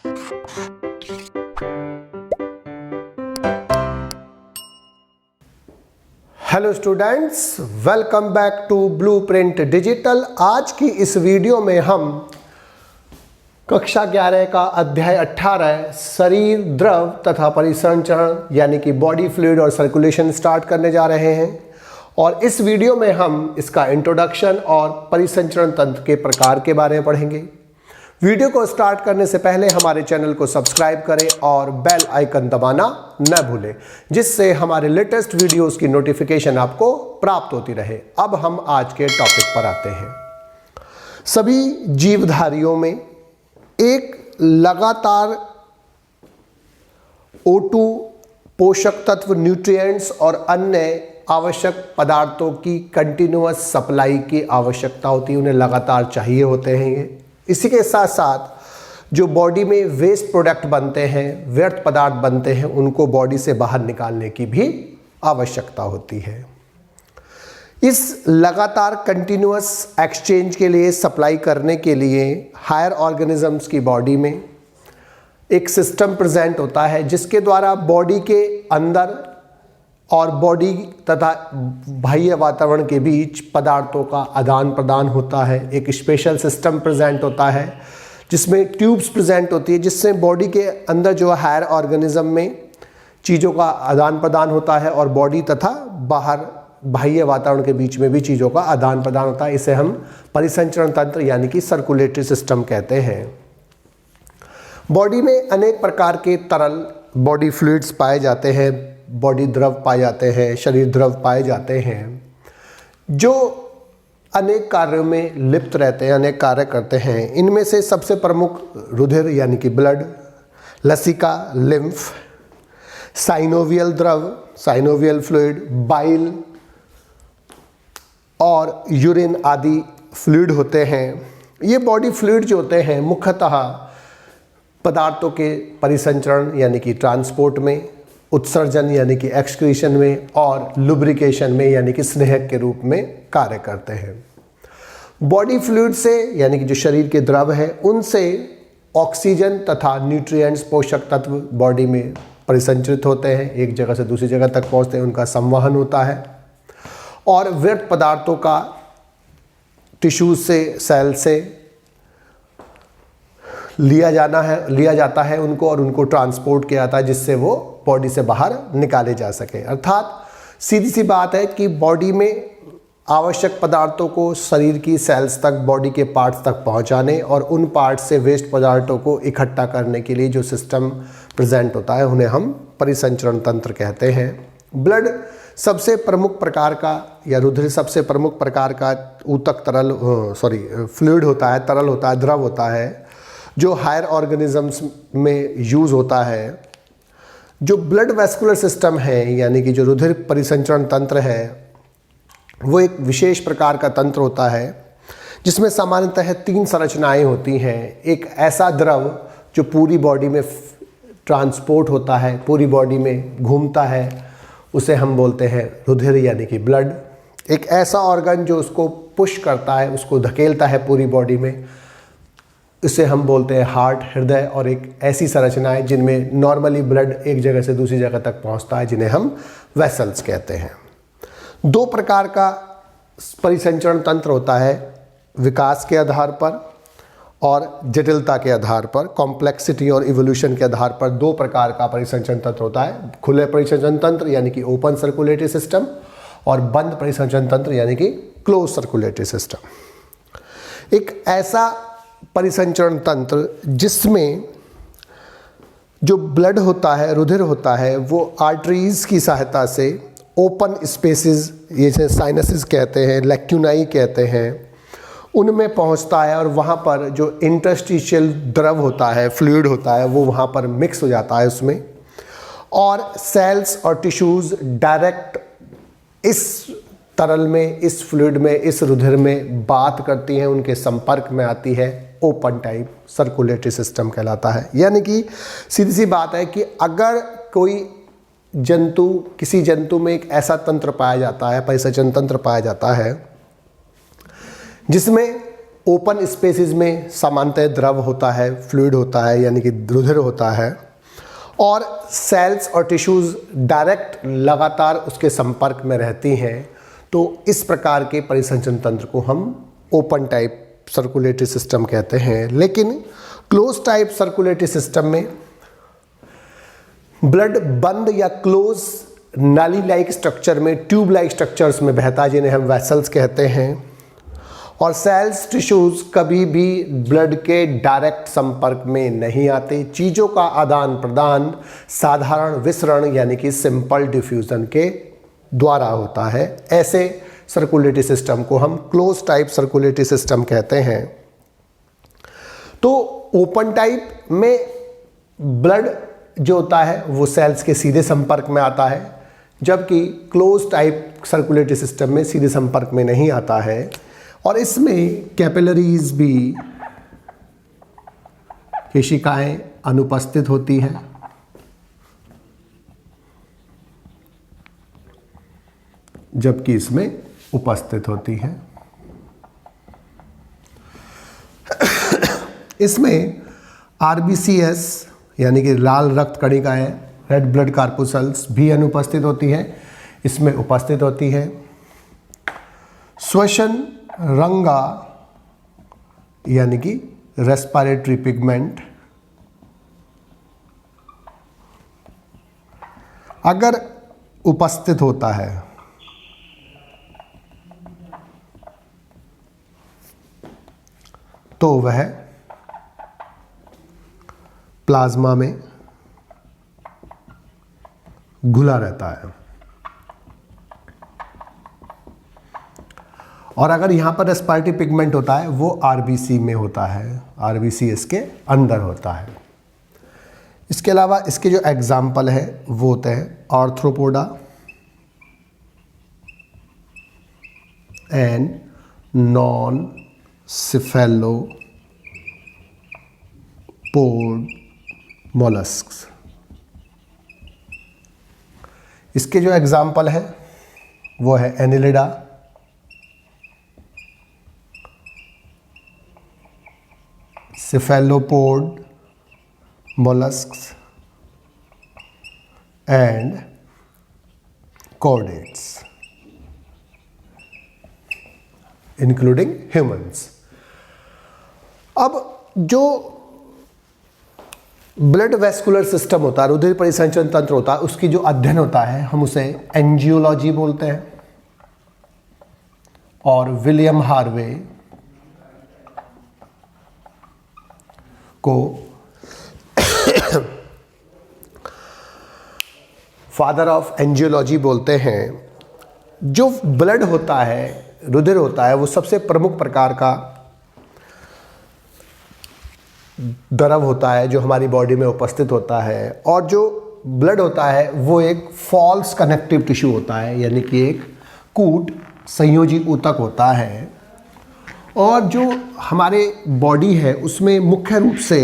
Hello students, welcome back to Blueprint Digital. आज की इस वीडियो में हम कक्षा 11 का अध्याय 18 शरीर, द्रव तथा परिसंचरण यानी कि बॉडी फ्लूइड और सर्कुलेशन स्टार्ट करने जा रहे हैं। और इस वीडियो में हम इसका इंट्रोडक्शन और परिसंचरण तंत्र के प्रकार के बारे में पढ़ेंगे। वीडियो को स्टार्ट करने से पहले हमारे चैनल को सब्सक्राइब करें और बेल आइकन दबाना न भूलें, जिससे हमारे लेटेस्ट वीडियोस की नोटिफिकेशन आपको प्राप्त होती रहे। अब हम आज के टॉपिक पर आते हैं। सभी जीवधारियों में एक लगातार O2 पोषक तत्व, न्यूट्रिएंट्स और अन्य आवश्यक पदार्थों की कंटिन्यूअस सप्लाई की आवश्यकता होती है, उन्हें लगातार चाहिए होते हैं ये। इसी के साथ साथ जो बॉडी में वेस्ट प्रोडक्ट बनते हैं, व्यर्थ पदार्थ बनते हैं, उनको बॉडी से बाहर निकालने की भी आवश्यकता होती है। इस लगातार कंटिन्यूअस एक्सचेंज के लिए, सप्लाई करने के लिए हायर ऑर्गेनिजम्स की बॉडी में एक सिस्टम प्रेजेंट होता है, जिसके द्वारा बॉडी के अंदर और बॉडी तथा बाह्य वातावरण के बीच पदार्थों का आदान प्रदान होता है। एक स्पेशल सिस्टम प्रेजेंट होता है जिसमें ट्यूब्स प्रेजेंट होती है, जिससे बॉडी के अंदर जो हायर ऑर्गेनिज्म में चीज़ों का आदान प्रदान होता है और बॉडी तथा बाहर बाह्य वातावरण के बीच में भी चीज़ों का आदान प्रदान होता है। इसे हम परिसंचरण तंत्र यानी कि सर्कुलेटरी सिस्टम कहते हैं। बॉडी में अनेक प्रकार के तरल बॉडी फ्लूइड्स पाए जाते हैं, बॉडी द्रव पाए जाते हैं, शरीर द्रव पाए जाते हैं, जो अनेक कार्यों में लिप्त रहते हैं, अनेक कार्य करते हैं। इनमें से सबसे प्रमुख रुधिर यानी कि ब्लड, लसिका लिम्फ, साइनोवियल द्रव, साइनोवियल फ्लूइड, बाइल और यूरिन आदि फ्लूइड होते हैं। ये बॉडी फ्लूइड जो होते हैं मुख्यतः पदार्थों के परिसंचरण यानी कि ट्रांसपोर्ट में, उत्सर्जन यानी कि एक्सक्रीशन में और लुब्रिकेशन में यानी कि स्नेहक के रूप में कार्य करते हैं। बॉडी फ्लूइड से यानी कि जो शरीर के द्रव है, उनसे ऑक्सीजन तथा न्यूट्रिएंट्स, पोषक तत्व बॉडी में परिसंचरित होते हैं, एक जगह से दूसरी जगह तक पहुंचते हैं, उनका संवहन होता है। और व्यर्थ पदार्थों का टिश्यूज से, सेल से लिया जाता है उनको, और उनको ट्रांसपोर्ट किया जाता है, जिससे वो बॉडी से बाहर निकाले जा सके। अर्थात सीधी सी बात है कि बॉडी में आवश्यक पदार्थों को शरीर की सेल्स तक, बॉडी के पार्ट्स तक पहुंचाने और उन पार्ट्स से वेस्ट पदार्थों को इकट्ठा करने के लिए जो सिस्टम प्रेजेंट होता है, उन्हें हम परिसंचरण तंत्र कहते हैं। ब्लड सबसे प्रमुख प्रकार का, या रुधिर सबसे प्रमुख प्रकार का ऊतक फ्लूइड होता है, तरल होता है, द्रव होता है, जो हायर ऑर्गेनिजम्स में यूज़ होता है। जो ब्लड वेस्कुलर सिस्टम है यानी कि जो रुधिर परिसंचरण तंत्र है, वो एक विशेष प्रकार का तंत्र होता है जिसमें सामान्यतः 3 संरचनाएं होती हैं। एक ऐसा द्रव जो पूरी बॉडी में ट्रांसपोर्ट होता है, पूरी बॉडी में घूमता है, उसे हम बोलते हैं रुधिर यानी कि ब्लड। एक ऐसा ऑर्गन जो उसको पुश करता है, उसको धकेलता है पूरी बॉडी में, इसे हम बोलते हैं हार्ट, हृदय। और एक ऐसी संरचनाएं जिनमें नॉर्मली ब्लड एक जगह से दूसरी जगह तक पहुंचता है, जिन्हें हम वेसल्स कहते हैं। 2 प्रकार का परिसंचरण तंत्र होता है, विकास के आधार पर और जटिलता के आधार पर, कॉम्प्लेक्सिटी और इवोल्यूशन के आधार पर 2 प्रकार का परिसंचरण तंत्र होता है। खुले परिसंचरण तंत्र यानी कि ओपन सर्कुलेटरी सिस्टम, और बंद परिसंचरण तंत्र यानी कि क्लोज सर्कुलेटरी सिस्टम। एक ऐसा परिसंचरण तंत्र जिसमें जो ब्लड होता है, रुधिर होता है, वो आर्टरीज की सहायता से ओपन स्पेसेस, ये साइनसेस कहते हैं, लैक्यूनाई कहते हैं, उनमें पहुंचता है। और वहाँ पर जो इंटरस्टिशियल द्रव होता है, फ्लूइड होता है, वो वहाँ पर मिक्स हो जाता है उसमें, और सेल्स और टिश्यूज़ डायरेक्ट इस तरल में, इस फ्लूइड में, इस रुधिर में बात करती हैं, उनके संपर्क में आती है। ओपन टाइप सर्कुलेटरी सिस्टम कहलाता है। यानी कि सीधी सी बात है कि अगर कोई जंतु, किसी जंतु में एक ऐसा तंत्र पाया जाता है, परिसंचरण तंत्र पाया जाता है, जिसमें ओपन स्पेसिस में सामान्यतः द्रव होता है, फ्लूइड होता है यानी कि रुधिर होता है, और सेल्स और टिश्यूज़ डायरेक्ट लगातार उसके संपर्क में रहती हैं। तो इस प्रकार के परिसंचरण तंत्र को हम ओपन टाइप सर्कुलेटरी सिस्टम कहते हैं। लेकिन क्लोज टाइप सर्कुलेटरी सिस्टम में ब्लड बंद या क्लोज नाली लाइक स्ट्रक्चर में, ट्यूब लाइक स्ट्रक्चर्स में बहता है, जिन्हें हम वेसल्स कहते हैं, और सेल्स टिश्यूज कभी भी ब्लड के डायरेक्ट संपर्क में नहीं आते। चीज़ों का आदान प्रदान साधारण विसरण यानी कि सिंपल डिफ्यूजन के द्वारा होता है। ऐसे सर्कुलेटरी सिस्टम को हम क्लोज टाइप सर्कुलेटरी सिस्टम कहते हैं। तो ओपन टाइप में ब्लड जो होता है वो सेल्स के सीधे संपर्क में आता है, जबकि क्लोज टाइप सर्कुलेटरी सिस्टम में सीधे संपर्क में नहीं आता है, और इसमें कैपिलरीज भी केशिकाएं अनुपस्थित होती हैं। जबकि इसमें उपस्थित होती हैं। इसमें आरबीसीएस यानी कि लाल रक्त कणिकाएं, रेड ब्लड कार्पुसल्स भी अनुपस्थित होती हैं, इसमें उपस्थित होती है। श्वसन रंगा यानी कि रेस्पिरेटरी पिगमेंट अगर उपस्थित होता है तो वह प्लाज्मा में घुला रहता है, और अगर यहाँ पर रेस्पिरेटरी पिगमेंट होता है वो आरबीसी में होता है, आरबीसी इसके अंदर होता है। इसके अलावा इसके जो एग्जाम्पल है वो होते हैं arthropoda and non cephalopod molluscs. इसके जो एग्जाम्पल है वो है Annelida, cephalopod molluscs and chordates including humans. अब जो ब्लड वेस्कुलर सिस्टम होता है, रुधिर परिसंचरण तंत्र होता है, उसकी जो अध्ययन होता है हम उसे एंजियोलॉजी बोलते हैं। और विलियम हार्वे को फादर ऑफ एंजियोलॉजी बोलते हैं। जो ब्लड होता है, रुधिर होता है, वो सबसे प्रमुख प्रकार का द्रव होता है जो हमारी बॉडी में उपस्थित होता है। और जो ब्लड होता है वो एक फॉल्स कनेक्टिव टिश्यू होता है, यानी कि एक कूट संयोजी ऊतक होता है। और जो हमारे बॉडी है उसमें मुख्य रूप से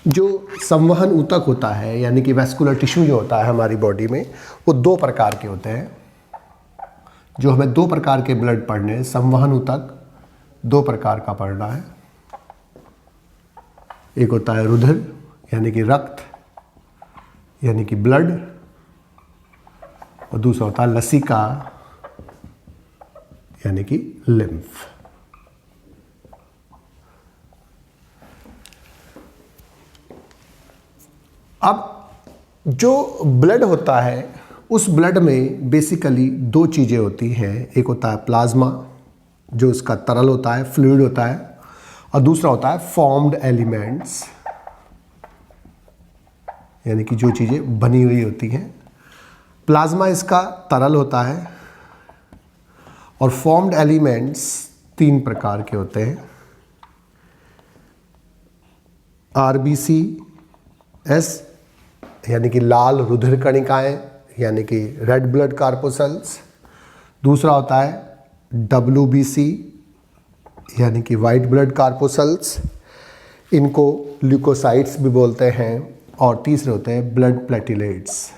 जो संवहन ऊतक होता है, यानी कि वैस्कुलर टिश्यू जो होता है हमारी बॉडी में, वो दो प्रकार के होते हैं। जो हमें दो प्रकार के ब्लड पढ़ने हैं, संवहन ऊतक दो प्रकार का पढ़ना है। एक होता है रुधिर यानी कि रक्त यानी कि ब्लड, और दूसरा होता है लसिका यानी कि लिम्फ। अब जो ब्लड होता है उस ब्लड में बेसिकली दो चीज़ें होती हैं। एक होता है प्लाज्मा जो इसका तरल होता है, फ्लूइड होता है, और दूसरा होता है फॉर्म्ड एलिमेंट्स यानी कि जो चीज़ें बनी हुई होती हैं। प्लाज्मा इसका तरल होता है और फॉर्म्ड एलिमेंट्स तीन प्रकार के होते हैं। आरबीसी एस यानी कि लाल रुधिर कणिकाएं यानी कि रेड ब्लड कार्पोसल्स। दूसरा होता है डब्ल्यूबीसी यानी कि वाइट ब्लड कार्पोसल्स, इनको ल्यूकोसाइट्स भी बोलते हैं। और तीसरे होते हैं ब्लड प्लेटिलेट्स।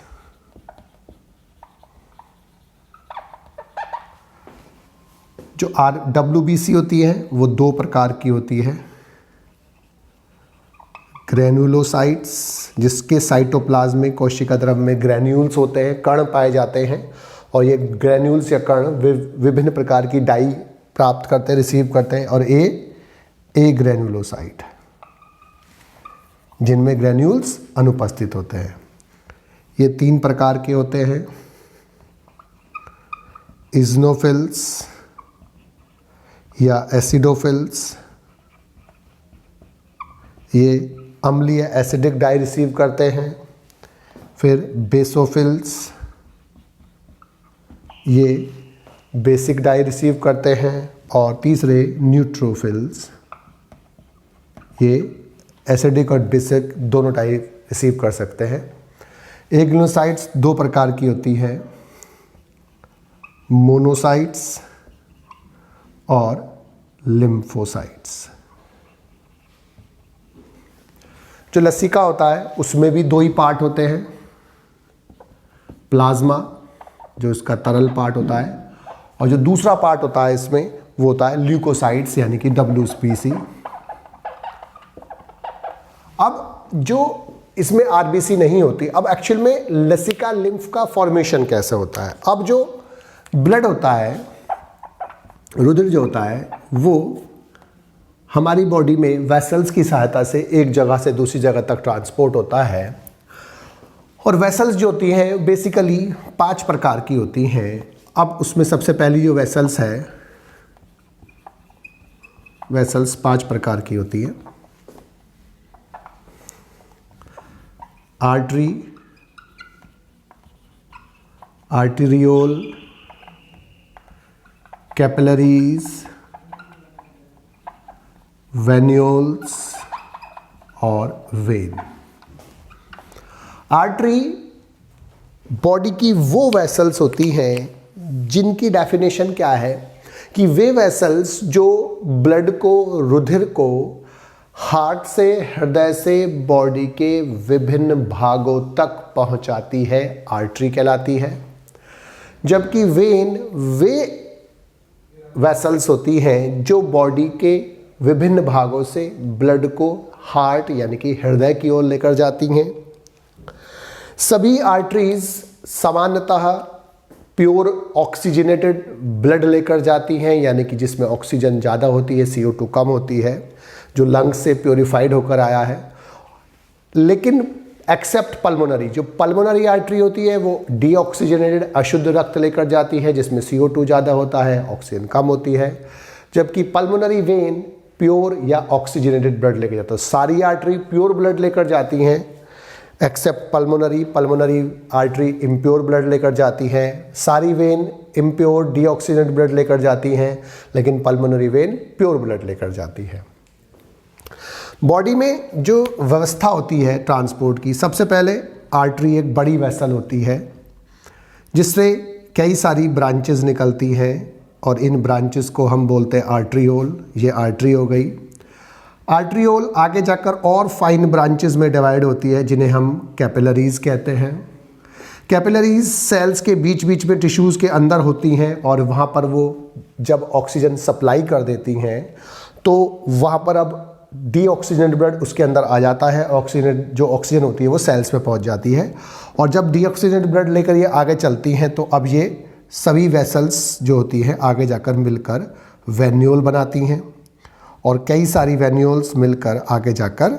जो RWBC होती है वो दो प्रकार की होती है। ग्रेनुलोसाइट्स, जिसके साइटोप्लाज्मिक कोशिका द्रव्य में ग्रेन्यूल्स होते हैं, कण पाए जाते हैं, और ये ग्रेन्यूल्स या कण विभिन्न प्रकार की डाई प्राप्त करते हैं, रिसीव करते हैं। और ए ग्रेनुलोसाइट, जिनमें ग्रेन्यूल्स अनुपस्थित होते हैं। ये तीन प्रकार के होते हैं। इज़नोफिल्स या एसिडोफिल्स, ये अम्लीय एसिडिक डाई रिसीव करते हैं। फिर बेसोफिल्स, ये बेसिक डाई रिसीव करते हैं। और तीसरे न्यूट्रोफिल्स, ये एसिडिक और बेसिक दोनों डाई रिसीव कर सकते हैं। एग्नोसाइट्स दो प्रकार की होती है, मोनोसाइट्स और लिम्फोसाइट्स। जो लसिका होता है उसमें भी दो ही पार्ट होते हैं, प्लाज्मा जो इसका तरल पार्ट होता है, और जो दूसरा पार्ट होता है इसमें वो होता है ल्यूकोसाइट्स यानी कि WBC। अब जो इसमें RBC नहीं होती, अब एक्चुअल में लसिका लिम्फ का फॉर्मेशन कैसे होता है। अब जो ब्लड होता है, रुधिर जो होता है, वो हमारी बॉडी में वेसल्स की सहायता से एक जगह से दूसरी जगह तक ट्रांसपोर्ट होता है। और वेसल्स जो होती हैं बेसिकली 5 प्रकार की होती हैं। अब उसमें सबसे पहली जो वेसल्स है, वेसल्स 5 प्रकार की होती है। आर्टरी, आर्टीरियोल, कैपिलरीज, वेन्यूल्स और वेन। आर्टरी बॉडी की वो वेसल्स होती हैं जिनकी डेफिनेशन क्या है कि वे वेसल्स जो ब्लड को, रुधिर को हार्ट से, हृदय से बॉडी के विभिन्न भागों तक पहुंचाती है, आर्टरी कहलाती है। जबकि वेन वे वेसल्स होती हैं जो बॉडी के विभिन्न भागों से ब्लड को हार्ट यानी कि हृदय की ओर लेकर जाती हैं। सभी आर्टरीज सामान्यतः प्योर ऑक्सीजनेटेड ब्लड लेकर जाती हैं, यानी कि जिसमें ऑक्सीजन ज़्यादा होती है, CO2 कम होती है, जो लंग्स से प्योरीफाइड होकर आया है। लेकिन एक्सेप्ट पल्मोनरी, जो पल्मोनरी आर्टरी होती है वो डीऑक्सीजनेटेड अशुद्ध रक्त लेकर जाती है, जिसमें CO2 ज़्यादा होता है, ऑक्सीजन कम होती है। जबकि पल्मोनरी वेन प्योर या ऑक्सीजनेटेड ब्लड लेकर जाता है। सारी आर्टरी प्योर ब्लड लेकर जाती हैं accept pulmonary. Pulmonary artery impure blood लेकर जाती है। सारी वेन इम्प्योर डीऑक्सीजनेटेड ब्लड लेकर जाती हैं, लेकिन पल्मोनरी वेन प्योर ब्लड लेकर जाती है। बॉडी में जो व्यवस्था होती है ट्रांसपोर्ट की, सबसे पहले आर्टरी एक बड़ी वेसल होती है जिससे कई सारी ब्रांचेस निकलती हैं, और इन ब्रांचेस को हम बोलते हैं आर्ट्रियोल। ये आर्टरी हो गई। आर्ट्रियोल आगे जाकर और फाइन ब्रांचेस में डिवाइड होती है जिन्हें हम कैपिलरीज कहते हैं। कैपिलरीज सेल्स के बीच बीच में टिश्यूज़ के अंदर होती हैं, और वहाँ पर वो जब ऑक्सीजन सप्लाई कर देती हैं तो वहाँ पर अब डीऑक्सीजनेटेड ब्लड उसके अंदर आ जाता है। जो ऑक्सीजन होती है वो सेल्स में पहुँच जाती है, और जब डीऑक्सीजनेटेड ब्लड लेकर ये आगे चलती हैं तो अब ये सभी वेसल्स जो होती हैं आगे जाकर मिलकर वेन्यूल बनाती हैं, और कई सारी वेन्यूल्स मिलकर आगे जाकर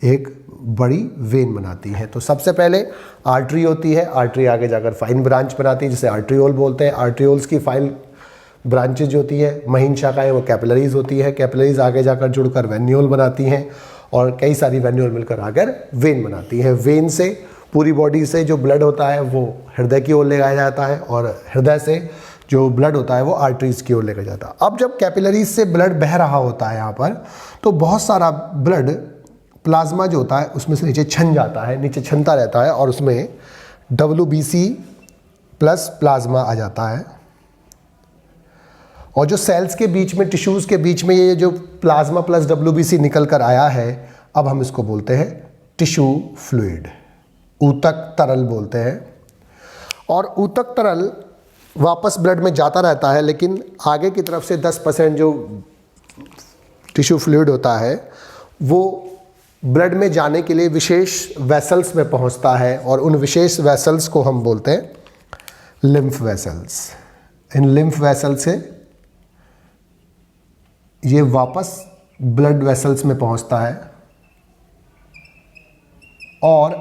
एक बड़ी वेन बनाती हैं। तो सबसे पहले आर्टरी होती है, आर्टरी आगे जाकर फाइन ब्रांच बनाती है जिसे आर्ट्रियोल बोलते हैं। आर्ट्रियोल्स की फाइन ब्रांचेज जो होती है, महीन शाखाएं, वो कैपिलरीज होती है। कैपिलरीज आगे जाकर जुड़कर वेन्यूल बनाती हैं, और कई सारी वेन्यूल मिलकर आकर वेन बनाती हैं। वेन से पूरी बॉडी से जो ब्लड होता है वो हृदय की ओर ले जाया जाता है, और हृदय से जो ब्लड होता है वो आर्टरीज की ओर लेकर जाता है। अब जब कैपिलरीज से ब्लड बह रहा होता है यहाँ पर, तो बहुत सारा ब्लड प्लाज्मा जो होता है उसमें से नीचे छन जाता है, नीचे छनता रहता है, और उसमें WBC प्लस प्लाज्मा आ जाता है। और जो सेल्स के बीच में, टिश्यूज़ के बीच में ये जो प्लाज्मा प्लस WBC निकल कर आया है, अब हम इसको बोलते हैं टिश्यू फ्लूइड, ऊतक तरल बोलते हैं। और ऊतक तरल वापस ब्लड में जाता रहता है, लेकिन आगे की तरफ से 10% जो टिश्यू फ्लूइड होता है वो ब्लड में जाने के लिए विशेष वेसल्स में पहुंचता है, और उन विशेष वेसल्स को हम बोलते हैं लिम्फ वेसल्स। इन लिम्फ वेसल से ये वापस ब्लड वेसल्स में पहुंचता है, और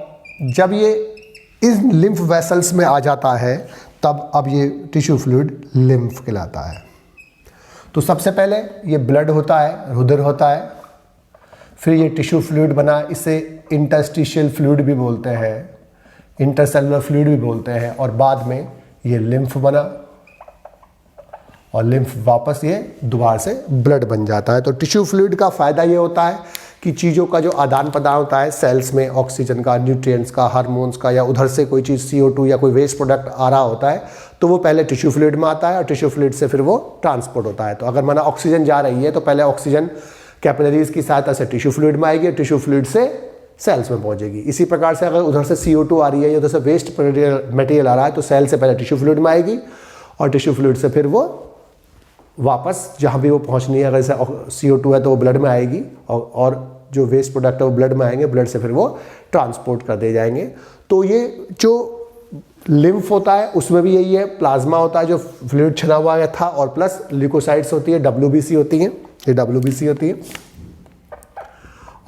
जब ये इन लिम्फ वेसल्स में आ जाता है तब अब ये टिश्यू फ्लूइड लिम्फ कहलाता है। तो सबसे पहले ये ब्लड होता है, रुधिर होता है, फिर ये टिश्यू फ्लूइड बना, इसे इंटरस्टिशियल फ्लूइड भी बोलते हैं, इंटरसेलुलर फ्लूइड भी बोलते हैं, और बाद में ये लिम्फ बना, और लिम्फ वापस ये दोबारा से ब्लड बन जाता है। तो टिश्यू फ्लूइड का फ़ायदा ये होता है कि चीज़ों का जो आदान प्रदान होता है सेल्स में, ऑक्सीजन का, न्यूट्रिएंट्स का, हार्मोन्स का, या उधर से कोई चीज़ CO2 या कोई वेस्ट प्रोडक्ट आ रहा होता है तो वो पहले टिश्यू फ्लूइड में आता है, और टिश्यू फ्लूइड से फिर वो ट्रांसपोर्ट होता है। तो अगर माना ऑक्सीजन जा रही है तो पहले ऑक्सीजन कैपिलरीज की सहायता से टिश्यू फ्लूइड में आएगी, टिश्यू फ्लूइड से सेल्स में पहुंचेगी। इसी प्रकार से अगर उधर से CO2 आ रही है या उधर से वेस्ट मटेरियल आ रहा है तो सेल से पहले टिश्यू फ्लूइड में आएगी, और टिश्यू फ्लूइड से फिर वो वापस जहाँ भी वो पहुँचनी है, अगर जैसे CO2 है तो वो ब्लड में आएगी, और जो वेस्ट प्रोडक्ट है वो ब्लड में आएंगे, ब्लड से फिर वो ट्रांसपोर्ट कर दिए जाएंगे। तो ये जो लिम्फ होता है उसमें भी यही है, प्लाज्मा होता है जो फ्लूइड छना हुआ था, और प्लस ल्यूकोसाइट्स होती है, WBC होती हैं, ये WBC होती है।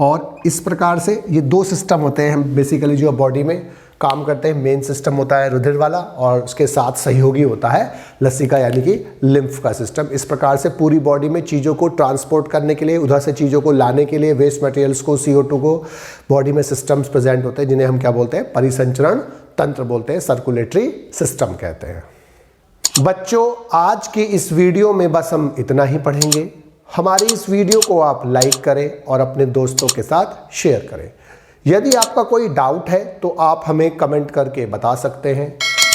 और इस प्रकार से ये दो सिस्टम होते हैं हम बेसिकली जो बॉडी में काम करते हैं। मेन सिस्टम होता है रुधिर वाला, और उसके साथ सहयोगी होता है लसिका यानी कि लिम्फ का सिस्टम। इस प्रकार से पूरी बॉडी में चीज़ों को ट्रांसपोर्ट करने के लिए, उधर से चीज़ों को लाने के लिए, वेस्ट मटेरियल्स को, CO2 को, बॉडी में सिस्टम्स प्रेजेंट होते हैं जिन्हें हम क्या बोलते हैं, परिसंचरण तंत्र बोलते हैं, सर्कुलेटरी सिस्टम कहते हैं। बच्चों, आज की इस वीडियो में बस हम इतना ही पढ़ेंगे। हमारी इस वीडियो को आप लाइक करें और अपने दोस्तों के साथ शेयर करें। यदि आपका कोई डाउट है तो आप हमें कमेंट करके बता सकते हैं।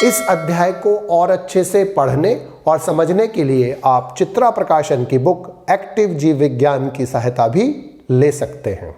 इस अध्याय को और अच्छे से पढ़ने और समझने के लिए आप चित्रा प्रकाशन की बुक एक्टिव जीव विज्ञान की सहायता भी ले सकते हैं।